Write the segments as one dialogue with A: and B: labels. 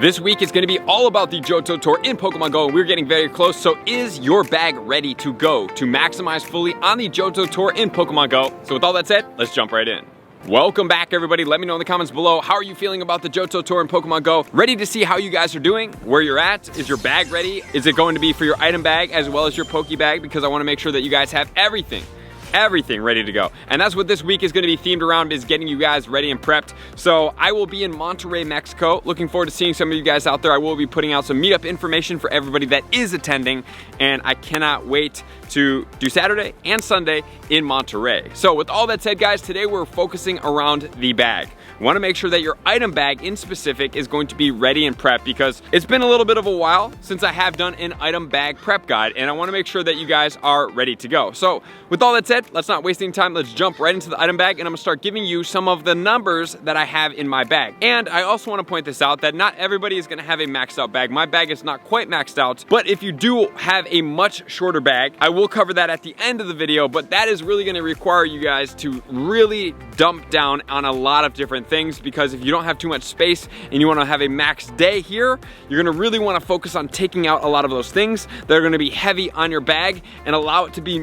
A: This week is going to be all about the Johto Tour in Pokemon Go, and we're getting very close. So is your bag ready to go to maximize fully on the Johto Tour in Pokemon Go? So with all that said, let's jump right in. Welcome back, everybody. Let me know in the comments below, how are you feeling about the Johto Tour in Pokemon Go? Ready to see how you guys are doing, where you're at? Is your bag ready? Is it going to be for your item bag as well as your Poke bag? Because I want to make sure that you guys have everything ready to go. And that's what this week is going to be themed around, is getting you guys ready and prepped. So I will be in Monterrey, Mexico. Looking forward to seeing some of you guys out there. I will be putting out some meetup information for everybody that is attending, and I cannot wait to do Saturday and Sunday in Monterrey. So with all that said, guys, today we're focusing around the bag. We want to make sure that your item bag in specific is going to be ready and prepped, because it's been a little bit of a while since I have done an item bag prep guide, and I want to make sure that you guys are ready to go. So with all that said, let's not waste any time. Let's jump right into the item bag, and I'm gonna start giving you some of the numbers that I have in my bag. And I also want to point this out that not everybody is gonna have a maxed out bag. My bag is not quite maxed out, but if you do have a much shorter bag, I will cover that at the end of the video, but that is really gonna require you guys to really dump down on a lot of different things, because if you don't have too much space and you want to have a max day here, you're going to really want to focus on taking out a lot of those things that are going to be heavy on your bag and allow it to be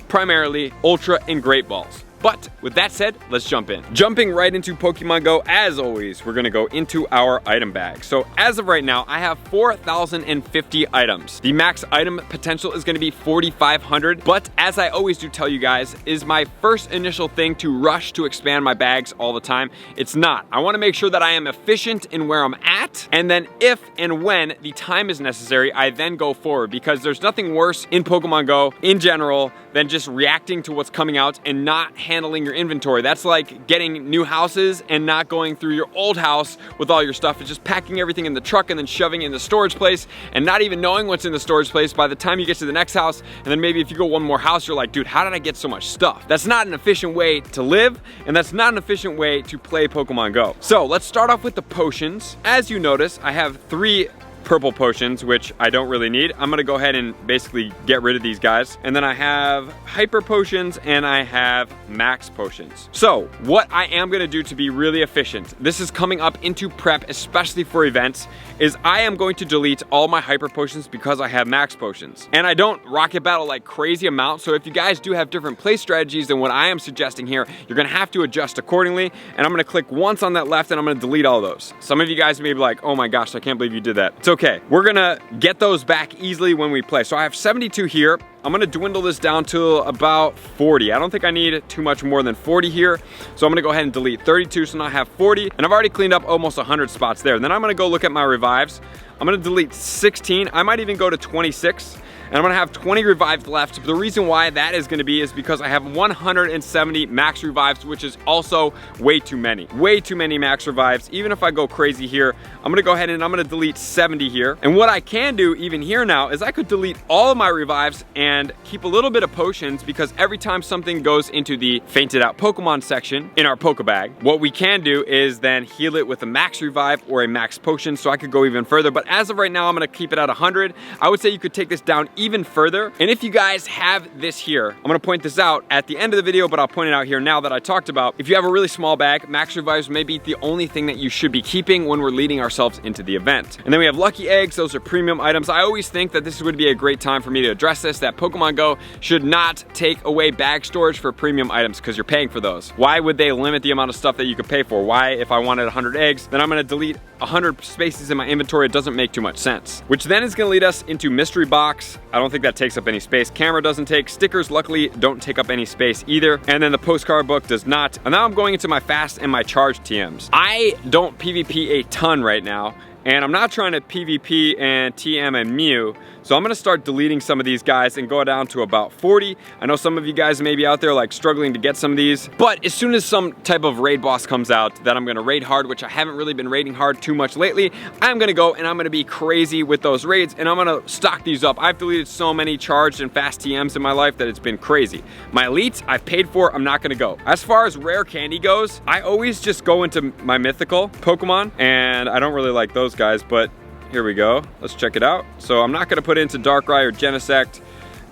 A: primarily Ultra and Great Balls. But with that said, let's jump in. Jumping right into Pokemon Go, as always, we're gonna go into our item bag. So as of right now, I have 4,050 items. The max item potential is gonna be 4,500, but as I always do tell you guys, is my first initial thing to rush to expand my bags all the time. It's not. I wanna make sure that I am efficient in where I'm at, and then if and when the time is necessary, I then go forward, because there's nothing worse in Pokemon Go in general than just reacting to what's coming out and not handling your inventory. That's like getting new houses and not going through your old house with all your stuff. It's just packing everything in the truck and then shoving it in the storage place and not even knowing what's in the storage place by the time you get to the next house. And then maybe if you go one more house, you're like, dude, how did I get so much stuff? That's not an efficient way to live, and that's not an efficient way to play Pokemon Go. So let's start off with the potions. As you notice, I have 3 purple potions, which I don't really need. I'm gonna go ahead and basically get rid of these guys. And then I have hyper potions and I have max potions. So what I am gonna do to be really efficient, this is coming up into prep, especially for events, is I am going to delete all my hyper potions because I have max potions. And I don't rocket battle like crazy amounts, so if you guys do have different play strategies than what I am suggesting here, you're gonna have to adjust accordingly. And I'm gonna click once on that left and I'm gonna delete all those. Some of you guys may be like, oh my gosh, I can't believe you did that. It's okay. We're gonna get those back easily when we play. So I have 72 here. I'm gonna dwindle this down to about 40. I don't think I need too much more than 40 here. So I'm gonna go ahead and delete 32, so now I have 40. And I've already cleaned up almost 100 spots there. Then I'm gonna go look at my revives. I'm gonna delete 16. I might even go to 26. And I'm gonna have 20 revives left. But the reason why that is gonna be is because I have 170 max revives, which is also way too many. Way too many max revives. Even if I go crazy here, I'm gonna go ahead and I'm gonna delete 70 here. And what I can do even here now is I could delete all of my revives and keep a little bit of potions, because every time something goes into the fainted out Pokemon section in our Poke bag, what we can do is then heal it with a max revive or a max potion, so I could go even further. But as of right now, I'm gonna keep it at 100. I would say you could take this down even further. And if you guys have this here, I'm gonna point this out at the end of the video, but I'll point it out here now that I talked about. If you have a really small bag, max revives may be the only thing that you should be keeping when we're leading ourselves into the event. And then we have lucky eggs. Those are premium items. I always think that this would be a great time for me to address this, that Pokemon Go should not take away bag storage for premium items, because you're paying for those. Why would they limit the amount of stuff that you could pay for? Why, if I wanted 100 eggs, then I'm gonna delete 100 spaces in my inventory? It doesn't make too much sense. Which then is gonna lead us into mystery box. I don't think that takes up any space. Camera doesn't take. Stickers, luckily, don't take up any space either. And then the postcard book does not. And now I'm going into my fast and my charge TMs. I don't PvP a ton right now, and I'm not trying to PvP and TM and Mew, so I'm gonna start deleting some of these guys and go down to about 40. I know some of you guys may be out there like struggling to get some of these, but as soon as some type of raid boss comes out that I'm gonna raid hard, which I haven't really been raiding hard too much lately, I'm gonna go and I'm gonna be crazy with those raids, and I'm gonna stock these up. I've deleted so many charged and fast TMs in my life that it's been crazy. My elites, I've paid for, I'm not gonna go. As far as rare candy goes, I always just go into my mythical Pokemon, and I don't really like those guys, but here we go. Let's check it out. So I'm not gonna put into Darkrai or Genesect.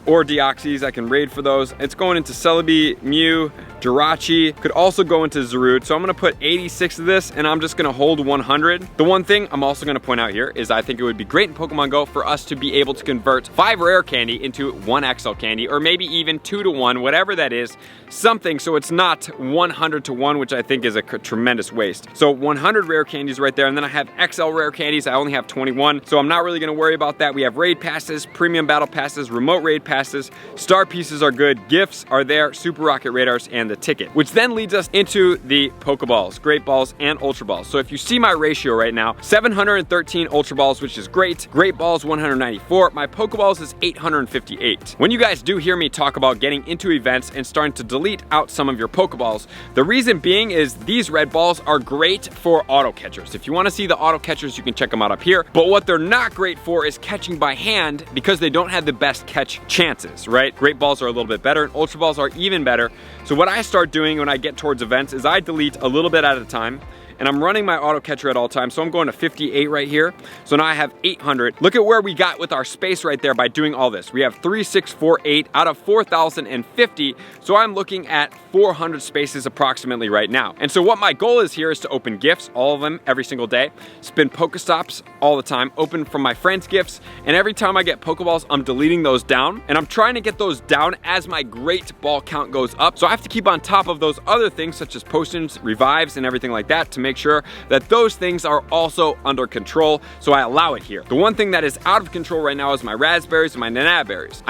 A: or Deoxys. I can raid for those. It's going into Celebi, Mew, Jirachi, could also go into Zarude. So I'm gonna put 86 of this and I'm just gonna hold 100. The one thing I'm also gonna point out here is I think it would be great in Pokemon Go for us to be able to convert 5 rare candy into 1 XL candy, or maybe even 2 to 1, whatever that is, something so it's not 100 to 1, which I think is a tremendous waste. So 100 rare candies right there, and then I have XL rare candies. I only have 21, so I'm not really gonna worry about that. We have raid passes, premium battle passes, remote raid passes, star pieces are good, gifts are there, super rocket radars, and the ticket, which then leads us into the Pokeballs, Great Balls, and Ultra Balls. So if you see my ratio right now, 713 Ultra Balls, which is great. Great Balls 194. My Pokeballs is 858. When you guys do hear me talk about getting into events and starting to delete out some of your Pokeballs, the reason being is these red balls are great for auto catchers. If you want to see the auto catchers, you can check them out up here. But what they're not great for is catching by hand, because they don't have the best catch chances, right? Great Balls are a little bit better, and Ultra Balls are even better. So what I start doing when I get towards events is I delete a little bit at a time, and I'm running my auto catcher at all times. So I'm going to 58 right here. So now I have 800. Look at where we got with our space right there by doing all this. We have 3648 out of 4,050. So I'm looking at 400 spaces approximately right now. And so what my goal is here is to open gifts, all of them every single day, spin Pokestops all the time, open from my friends' gifts, and every time I get Pokeballs, I'm deleting those down, and I'm trying to get those down as my great ball count goes up. So I have to keep on top of those other things such as potions, revives, and everything like that to make sure that those things are also under control, so I allow it here. The one thing that is out of control right now is my raspberries and my nanaberries.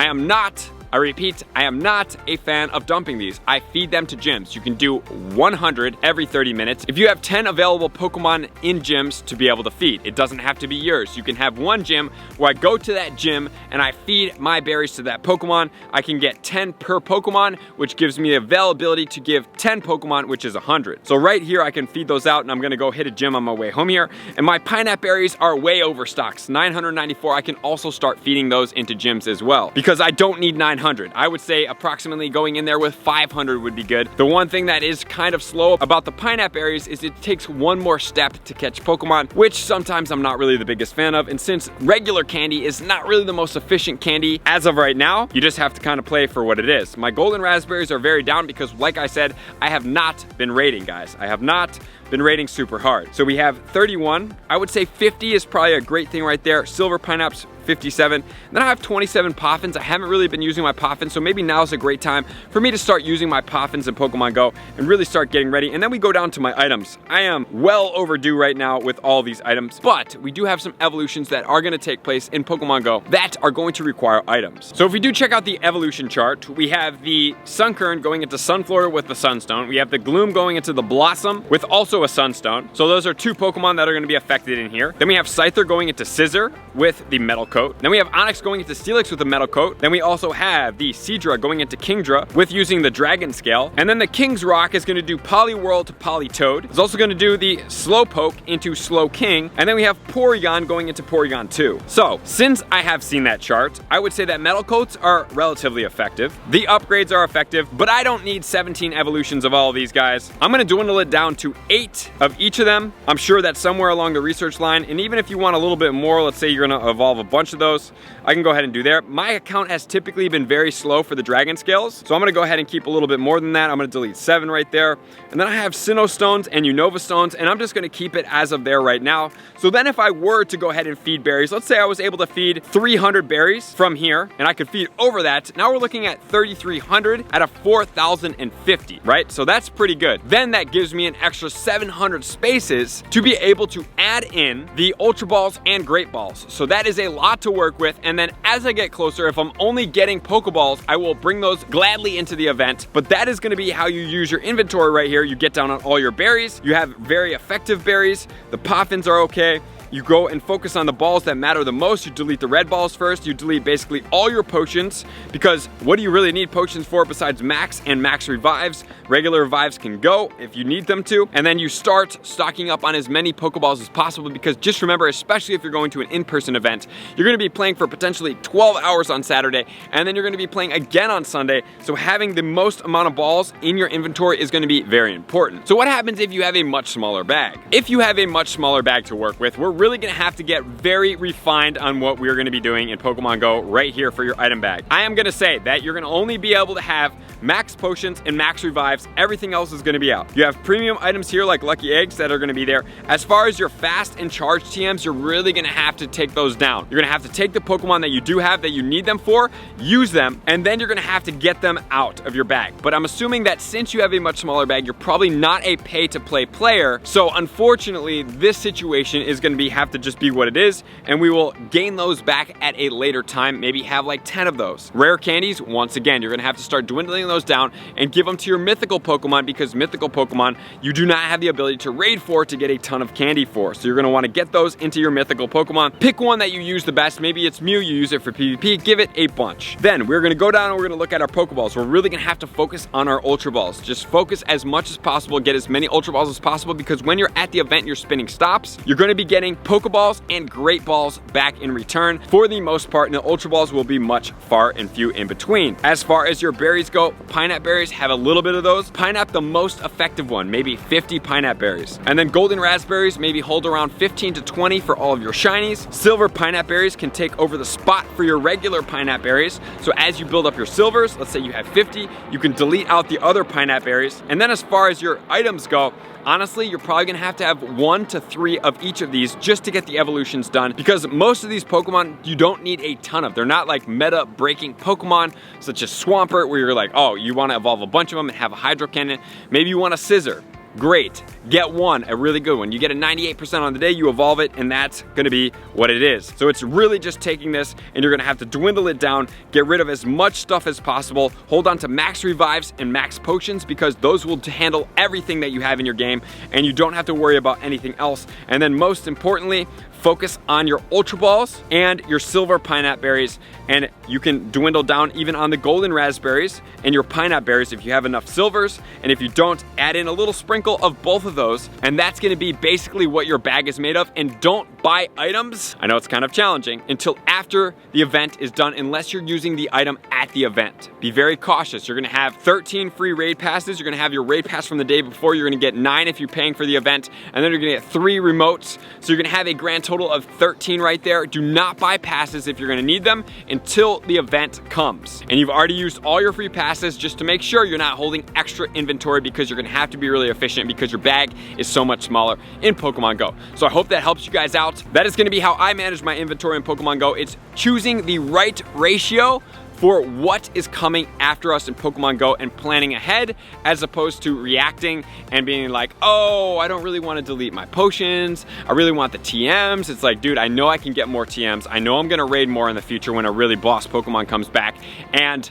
A: I repeat, I am not a fan of dumping these. I feed them to gyms. You can do 100 every 30 minutes. If you have 10 available Pokemon in gyms to be able to feed, it doesn't have to be yours. You can have one gym where I go to that gym and I feed my berries to that Pokemon. I can get 10 per Pokemon, which gives me the availability to give 10 Pokemon, which is 100. So right here, I can feed those out, and I'm gonna go hit a gym on my way home here. And my pineapple berries are way overstocked, 994. I can also start feeding those into gyms as well, because I don't need 900. I would say approximately going in there with 500 would be good. The one thing that is kind of slow about the pineapple berries is it takes one more step to catch Pokemon, which sometimes I'm not really the biggest fan of. And since regular candy is not really the most efficient candy as of right now, you just have to kind of play for what it is. My golden raspberries are very down because, like I said, I have not been raiding, guys. I have not been raiding super hard. So we have 31. I would say 50 is probably a great thing right there. Silver pineapples, 57. Then I have 27 Poffins. I haven't really been using my Poffins, so maybe now's a great time for me to start using my Poffins in Pokemon Go and really start getting ready. And then we go down to my items. I am well overdue right now with all these items, but we do have some evolutions that are gonna take place in Pokemon Go that are going to require items. So if we do check out the evolution chart, we have the Sunkern going into Sunflora with the Sunstone. We have the Gloom going into the Blossom with also a Sunstone. So those are 2 Pokemon that are gonna be affected in here. Then we have Scyther going into Scizor with the Metal Coat. Then we have Onix going into Steelix with the Metal Coat. Then we also have the Seadra going into Kingdra with using the Dragon Scale. And then the King's Rock is going to do Poliwhirl to Politoed. It's also going to do the Slowpoke into Slowking. And then we have Porygon going into Porygon 2. So, since I have seen that chart, I would say that Metal Coats are relatively effective. The upgrades are effective, but I don't need 17 evolutions of all of these guys. I'm going to dwindle it down to 8 of each of them. I'm sure that somewhere along the research line, and even if you want a little bit more, let's say you're going to evolve a bunch of those, I can go ahead and do there. My account has typically been very slow for the Dragon Scales, so I'm gonna go ahead and keep a little bit more than that. I'm gonna delete 7 right there. And then I have Sinnoh Stones and Unova Stones, and I'm just gonna keep it as of there right now. So then if I were to go ahead and feed berries, let's say I was able to feed 300 berries from here, and I could feed over that, now we're looking at 3,300 out of 4,050, right? So that's pretty good. Then that gives me an extra 700 spaces to be able to add in the Ultra Balls and Great Balls. So that is a lot to work with. And then as I get closer, if I'm only getting Pokeballs, I will bring those gladly into the event. But that is gonna be how you use your inventory right here. You get down on all your berries. You have very effective berries. The Poffins are okay. You go and focus on the balls that matter the most. You delete the red balls first. You delete basically all your potions, because what do you really need potions for besides max and max revives? Regular revives can go if you need them to. And then you start stocking up on as many Pokeballs as possible, because just remember, especially if you're going to an in-person event, you're gonna be playing for potentially 12 hours on Saturday, and then you're gonna be playing again on Sunday. So having the most amount of balls in your inventory is gonna be very important. So what happens if you have a much smaller bag? If you have a much smaller bag to work with, we're really gonna have to get very refined on what we're gonna be doing in Pokemon Go right here for your item bag. I am gonna say that you're gonna only be able to have max potions and max revives. Everything else is gonna be out. You have premium items here like lucky eggs that are gonna be there. As far as your fast and charged TMs, you're really gonna have to take those down. You're gonna have to take the Pokemon that you do have that you need them for, use them, and then you're gonna have to get them out of your bag. But I'm assuming that since you have a much smaller bag, you're probably not a pay-to-play player. So unfortunately, this situation is gonna have to just be what it is, and we will gain those back at a later time, maybe have like 10 of those. Rare candies, once again, you're gonna have to start dwindling those down and give them to your mythical Pokemon, because mythical Pokemon, you do not have the ability to raid for to get a ton of candy for. So you're gonna wanna get those into your mythical Pokemon. Pick one that you use the best. Maybe it's Mew, you use it for PvP, give it a bunch. Then we're gonna go down and we're gonna look at our Pokeballs. We're really gonna have to focus on our Ultra Balls. Just focus as much as possible, get as many Ultra Balls as possible, because when you're at the event, you're spinning stops, you're gonna be getting Pokeballs and Great Balls back in return for the most part, and the Ultra Balls will be much far and few in between. As far as your berries go, Pineapple berries have a little bit of those. Pineapple, the most effective one, maybe 50 Pineapple berries. And then Golden Raspberries maybe hold around 15 to 20 for all of your shinies. Silver Pineapple berries can take over the spot for your regular Pineapple berries. So as you build up your silvers, let's say you have 50, you can delete out the other Pineapple berries. And then as far as your items go, honestly, you're probably gonna have to have 1 to 3 of each of these just to get the evolutions done, because most of these Pokemon you don't need a ton of. They're not like meta breaking Pokemon such as Swampert, where you're like, oh, you wanna evolve a bunch of them and have a Hydro Cannon. Maybe you want a Scissor. Great, get one, a really good one. You get a 98% on the day, you evolve it, and that's gonna be what it is. So it's really just taking this, and you're gonna have to dwindle it down, get rid of as much stuff as possible, hold on to max revives and max potions, because those will handle everything that you have in your game, and you don't have to worry about anything else. And then most importantly, focus on your Ultra Balls and your Silver Pineapple berries, and you can dwindle down even on the Golden Raspberries and your Pineapple berries if you have enough silvers, and if you don't, add in a little sprinkle of both of those, and that's gonna be basically what your bag is made of. And don't buy items, I know it's kind of challenging, until after the event is done, unless you're using the item at the event. Be very cautious. You're gonna have 13 free raid passes. You're gonna have your raid pass from the day before. You're gonna get 9 if you're paying for the event, and then you're gonna get 3 remotes. So you're gonna have a grand total of 13 right there. Do not buy passes if you're gonna need them until the event comes. And you've already used all your free passes, just to make sure you're not holding extra inventory, because you're gonna have to be really efficient, because your bag is so much smaller in Pokemon Go. So I hope that helps you guys out. That is gonna be how I manage my inventory in Pokemon Go. It's choosing the right ratio for what is coming after us in Pokemon Go and planning ahead, as opposed to reacting and being like, oh, I don't really want to delete my potions, I really want the TMs. It's like, dude, I know I can get more TMs, I know I'm gonna raid more in the future when a really boss Pokemon comes back, and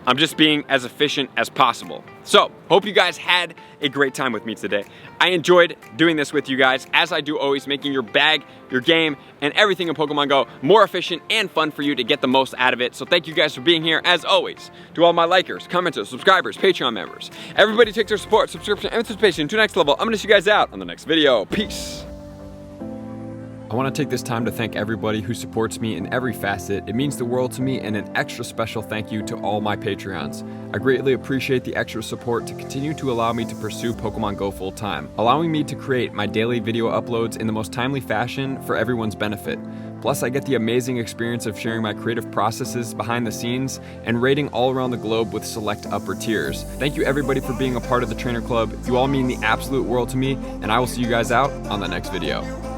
A: I'm just being as efficient as possible. So, hope you guys had a great time with me today. I enjoyed doing this with you guys, as I do always, making your bag, your game, and everything in Pokemon Go more efficient and fun for you to get the most out of it. So thank you guys for being here, as always. To all my likers, commenters, subscribers, Patreon members, everybody takes their support, subscription, and participation to the next level. I'm gonna see you guys out on the next video. Peace. I want to take this time to thank everybody who supports me in every facet. It means the world to me, and an extra special thank you to all my Patreons. I greatly appreciate the extra support to continue to allow me to pursue Pokemon Go full time, allowing me to create my daily video uploads in the most timely fashion for everyone's benefit. Plus, I get the amazing experience of sharing my creative processes behind the scenes and raiding all around the globe with select upper tiers. Thank you everybody for being a part of the Trainer Club. You all mean the absolute world to me, and I will see you guys out on the next video.